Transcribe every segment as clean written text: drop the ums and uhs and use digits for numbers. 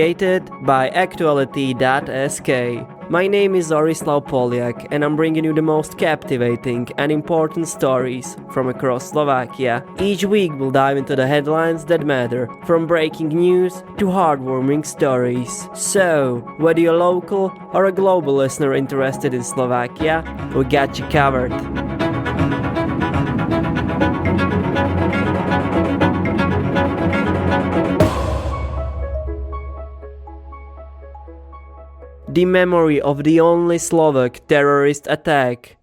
Created by Aktuality.sk. My name is Zorislav Poliak and I'm bringing you the most captivating and important stories from across Slovakia. Each week we'll dive into the headlines that matter, from breaking news to heartwarming stories. So, whether you're local or a global listener interested in Slovakia, we got you covered. The memory of the only Slovak terrorist attack.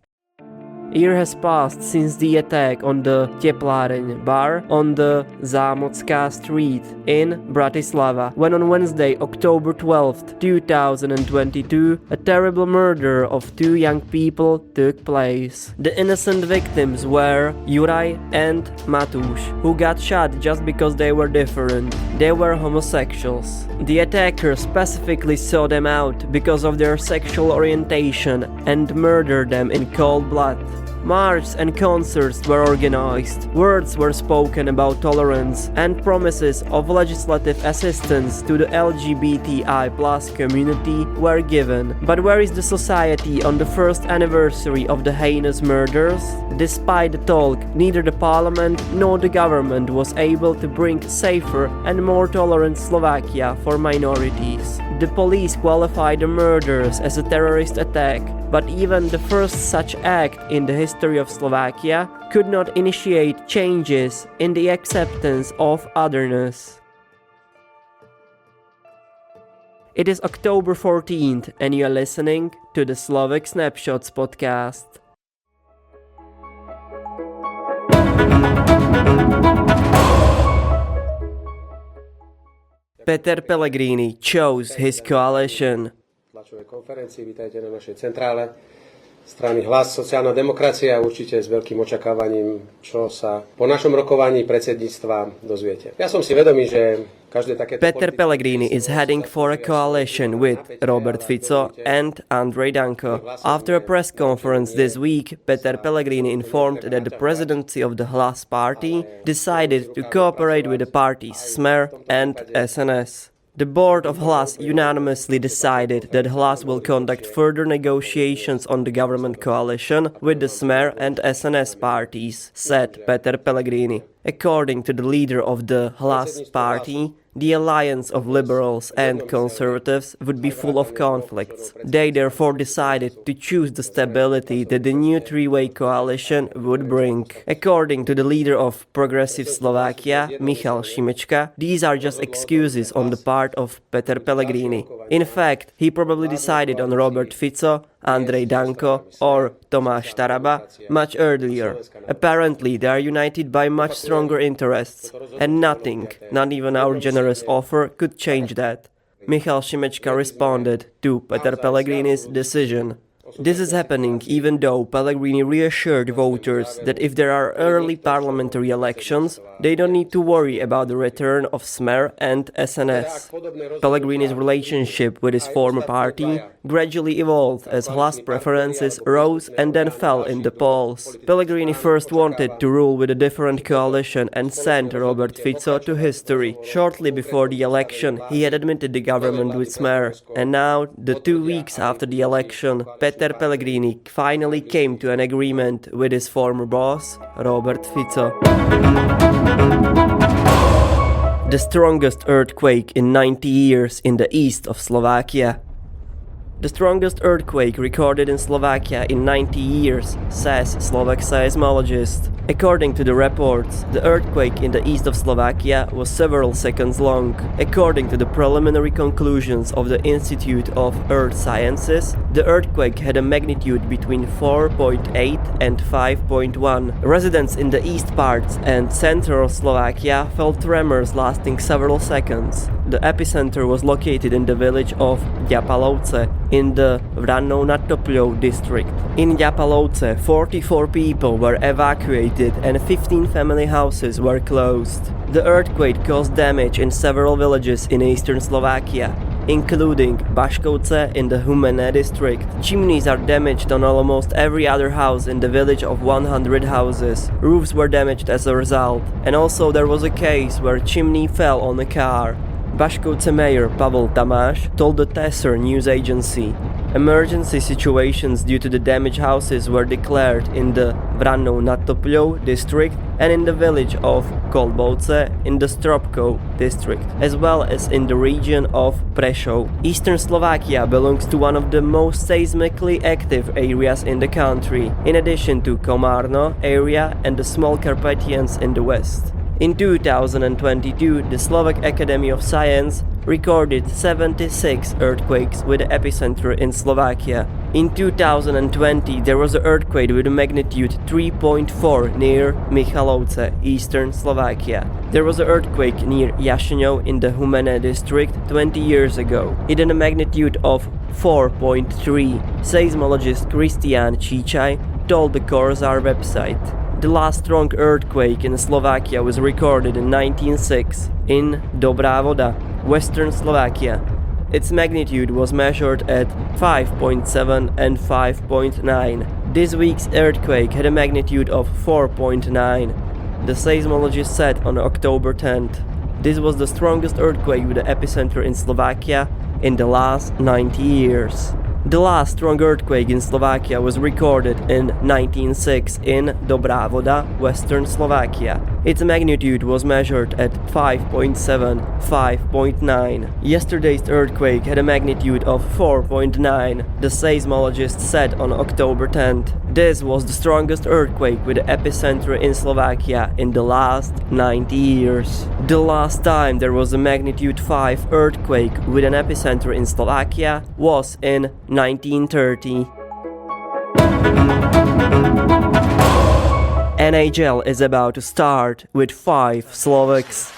A year has passed since the attack on the Tepláreň bar on the Zámocká street in Bratislava, when on Wednesday, October 12, 2022, a terrible murder of two young people took place. The innocent victims were Juraj and Matúš, who got shot just because they were different. They were homosexuals. The attacker specifically sought them out because of their sexual orientation and murdered them in cold blood. Marches and concerts were organized, words were spoken about tolerance, and promises of legislative assistance to the LGBTI+ community were given. But where is the society on the first anniversary of the heinous murders? Despite the talk, neither the parliament nor the government was able to bring safer and more tolerant Slovakia for minorities. The police qualified the murders as a terrorist attack, but even the first such act in the history of Slovakia could not initiate changes in the acceptance of otherness. It is October 14th and you are listening to the Slovak Snapshots podcast. Peter Pellegrini chose his coalition. Tlačovej konferencii, vítajte na našej centrále strany Hlas, sociálna demokracia, určite s veľkým očakávaním, čo sa po našom rokovaní predsedníctva dozviete. Ja som si vedomý, že každé takéto Peter Pellegrini is heading for a coalition with Robert Fico and Andrej Danko. After a press conference this week, Peter Pellegrini informed that the presidency of the Hlas party decided to cooperate with the parties Smer and SNS. The board of Hlas unanimously decided that Hlas will conduct further negotiations on the government coalition with the Smer and SNS parties, said Peter Pellegrini. According to the leader of the Hlas party, the alliance of liberals and conservatives would be full of conflicts. They therefore decided to choose the stability that the new three-way coalition would bring. According to the leader of Progressive Slovakia, Michal Šimečka, these are just excuses on the part of Peter Pellegrini. In fact, he probably decided on Robert Fico, Andrej Danko or Tomáš Taraba much earlier. Apparently, they are united by much stronger interests, and nothing, not even our generous offer, could change that. Michal Šimečka responded to Peter Pellegrini's decision. This is happening even though Pellegrini reassured voters that if there are early parliamentary elections, they don't need to worry about the return of Smer and SNS. Pellegrini's relationship with his former party gradually evolved as Hlas preferences rose and then fell in the polls. Pellegrini first wanted to rule with a different coalition and sent Robert Fico to history. Shortly before the election, he had admitted the government with Smer, and now, the 2 weeks after the election, Peter Pellegrini finally came to an agreement with his former boss, Robert Fico. The strongest earthquake in 90 years in the east of Slovakia. The strongest earthquake recorded in Slovakia in 90 years, says Slovak seismologist. According to the reports, the earthquake in the east of Slovakia was several seconds long. According to the preliminary conclusions of the Institute of Earth Sciences, the earthquake had a magnitude between 4.8 and 5.1. Residents in the east parts and central Slovakia felt tremors lasting several seconds. The epicenter was located in the village of Ďapalovce in the Vrano nad Topľou district. In Ďapalovce, 44 people were evacuated and 15 family houses were closed. The earthquake caused damage in several villages in eastern Slovakia, including Baškovce in the Humenné district. Chimneys are damaged on almost every other house in the village of 100 houses. Roofs were damaged as a result, and also there was a case where chimney fell on a car. Baškovce mayor Pavel Tamáš told the TASR news agency. Emergency situations due to the damaged houses were declared in the Vranov nad Topľou district and in the village of Kolbovce in the Stropkov district, as well as in the region of Prešov. Eastern Slovakia belongs to one of the most seismically active areas in the country, in addition to Komárno area and the small Carpathians in the west. In 2022, the Slovak Academy of Science recorded 76 earthquakes with the epicenter in Slovakia. In 2020, there was an earthquake with a magnitude 3.4 near Michalovce, eastern Slovakia. There was an earthquake near Jašňov in the Humene district 20 years ago. It had a magnitude of 4.3. Seismologist Kristián Číčaj told the Korzár website. The last strong earthquake in Slovakia was recorded in 1906 in Dobrá Voda, western Slovakia. Its magnitude was measured at 5.7 and 5.9. This week's earthquake had a magnitude of 4.9. The seismologist said on October 10th. This was the strongest earthquake with the epicenter in Slovakia in the last 90 years. The last strong earthquake in Slovakia was recorded in 1906 in Dobrá Voda, western Slovakia. Its magnitude was measured at 5.7, 5.9. Yesterday's earthquake had a magnitude of 4.9, the seismologist said on October 10th. This was the strongest earthquake with the epicenter in Slovakia in the last 90 years. The last time there was a magnitude 5 earthquake with an epicenter in Slovakia was in 1930. NHL is about to start with 5 Slovaks.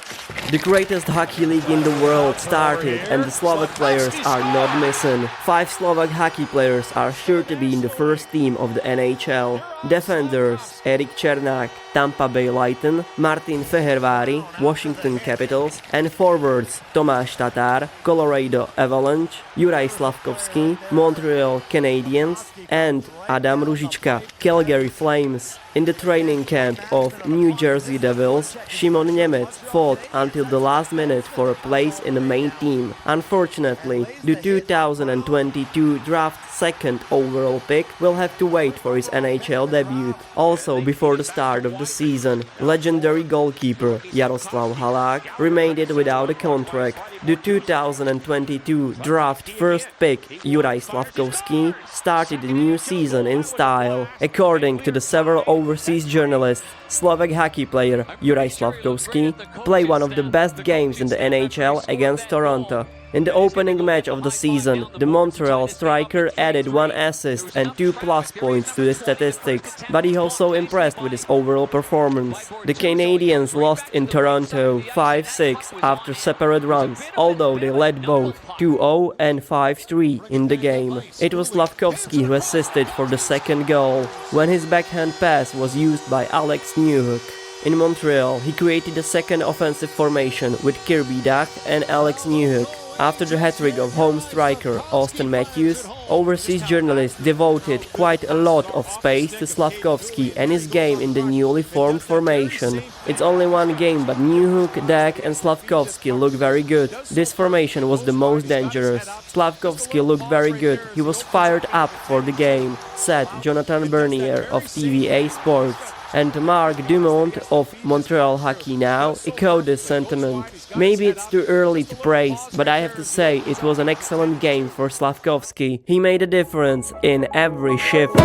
The greatest hockey league in the world started and the Slovak players are not missing. 5 Slovak hockey players are sure to be in the first team of the NHL. Defenders Erik Černák, Tampa Bay Lightning, Martin Feherváry, Washington Capitals, and forwards Tomáš Tatár, Colorado Avalanche, Juraj Slavkovský, Montreal Canadiens, and Adam Ružička, Calgary Flames. In the training camp of New Jersey Devils, Šimon Němec fought until the last minute for a place in the main team. Unfortunately, the 2022 draft second overall pick will have to wait for his NHL debut. Also, before the start of the season, legendary goalkeeper Jaroslav Halák remained without a contract. The 2022 draft first pick Juraj Slavkovský started the new season in style. According to the several overseas journalists, Slovak hockey player Juraj Slavkovský played one of the best games in the NHL against Toronto. In the opening match of the season, the Montreal striker added 1 assist and 2 plus points to the statistics, but he also impressed with his overall performance. The Canadiens lost in Toronto 5-6 after separate runs, although they led both 2-0 and 5-3 in the game. It was Slavkovský who assisted for the second goal, when his backhand pass was used by Alex Newhook. In Montreal, he created a second offensive formation with Kirby Dach and Alex Newhook. After the hat-trick of home striker Austin Matthews, overseas journalists devoted quite a lot of space to Slavkovský and his game in the newly formed formation. It's only one game, but Newhook, Dach and Slavkovský look very good. This formation was the most dangerous. Slavkovský looked very good. He was fired up for the game, said Jonathan Bernier of TVA Sports. And Marc Dumont of Montreal Hockey Now echoed this sentiment. Maybe it's too early to praise, but I have to say it was an excellent game for Slavkovský. He made a difference in every shift.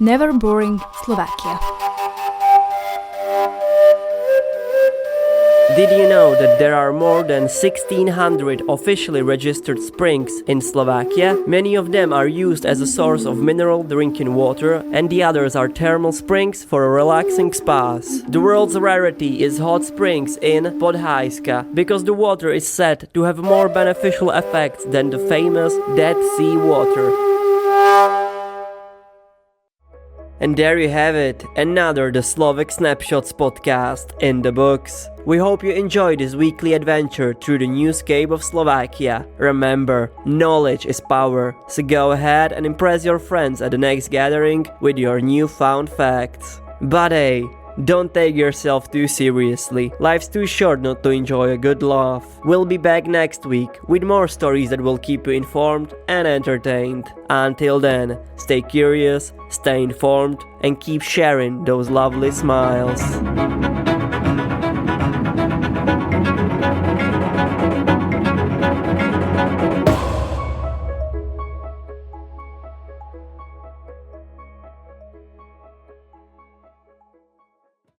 Never boring Slovakia. Did you know that there are more than 1,600 officially registered springs in Slovakia? Many of them are used as a source of mineral drinking water, and the others are thermal springs for relaxing spas. The world's rarity is hot springs in Podhajska, because the water is said to have more beneficial effects than the famous Dead Sea water. And there you have it, another The Slovak Snapshots podcast in the books. We hope you enjoyed this weekly adventure through the newscape of Slovakia. Remember, knowledge is power, so go ahead and impress your friends at the next gathering with your newfound facts. But hey, Don't take yourself too seriously. Life's too short not to enjoy a good laugh. We'll be back next week with more stories that will keep you informed and entertained. Until then, stay curious, stay informed, and keep sharing those lovely smiles.